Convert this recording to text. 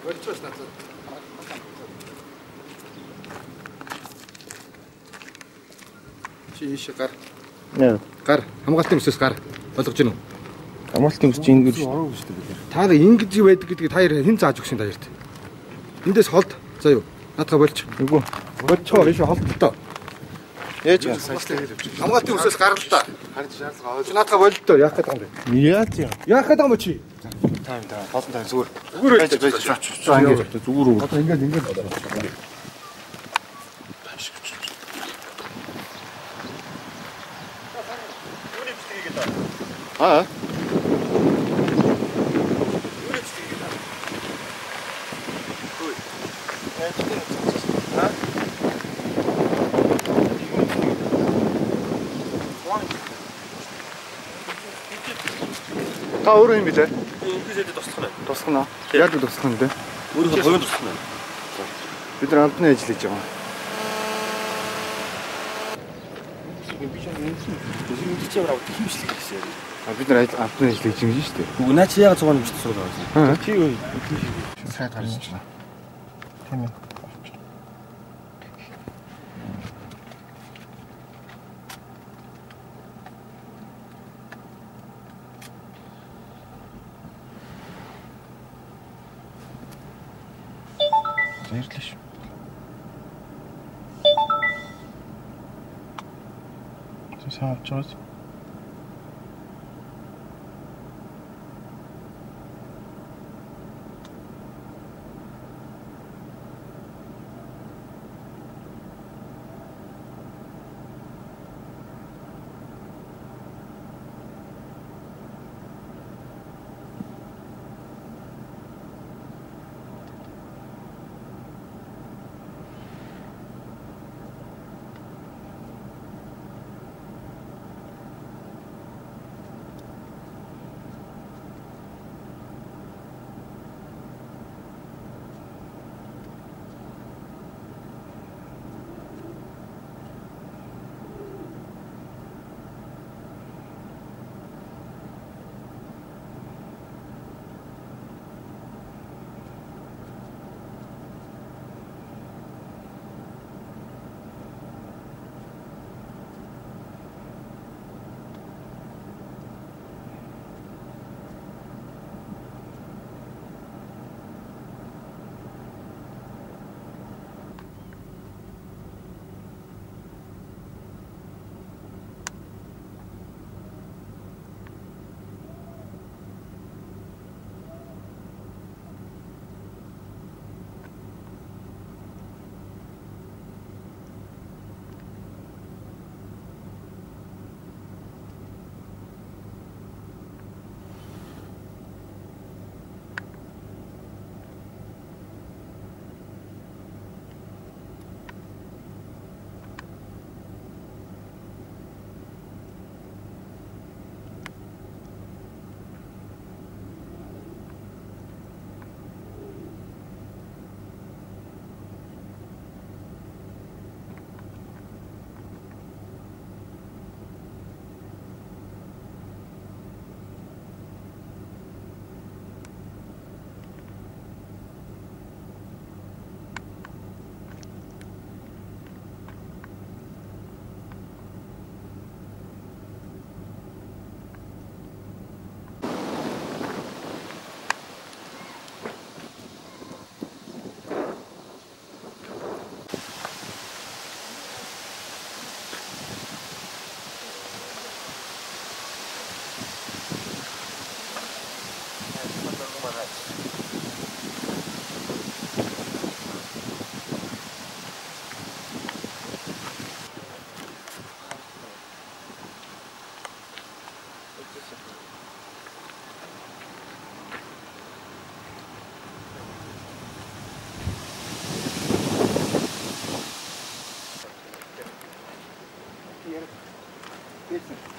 Болчихсон надад. Чи ийш гар. Яа. Гар. Хамгаалтын өсөөс гар. Болгож гин үү? Хамгаалтын өсч ингэж Та ингэж байдаг гэдгийг та хэн зааж өгсөн та ярт. Эндээс холд. За юу. Наадгаа болч. үгүй. Болчоор ийш холдолтой. Яаж Хамгаалтын өсөөс гаргалтай. Харин шаардлага аваад. Наадгаа болдоо яах гэдэг юм бэ? яаж яа. Яах гэдэг юм чи? Тайм хоолн тайм зүгээр. Зүгээр байж. Ингээд зүгээр үү. Одоо ингээд. Аа. Та өөрөө юм bijээ. Инглизээр туслах байна. Туслах нь. Яг л туслах нь дээ. Өөрөө говийн туслах байна. Бид нар амтны ажил хийж байгаа. Бид нар амтны ажил хийж байгаа юм шүү дээ. Үгүй наа чи яагаад цугааны бичиж сурах вэ? Чи юу? Сайд гарч байна. Тийм ээ. Баярлалаа. Сайн авч байгаа. Yes.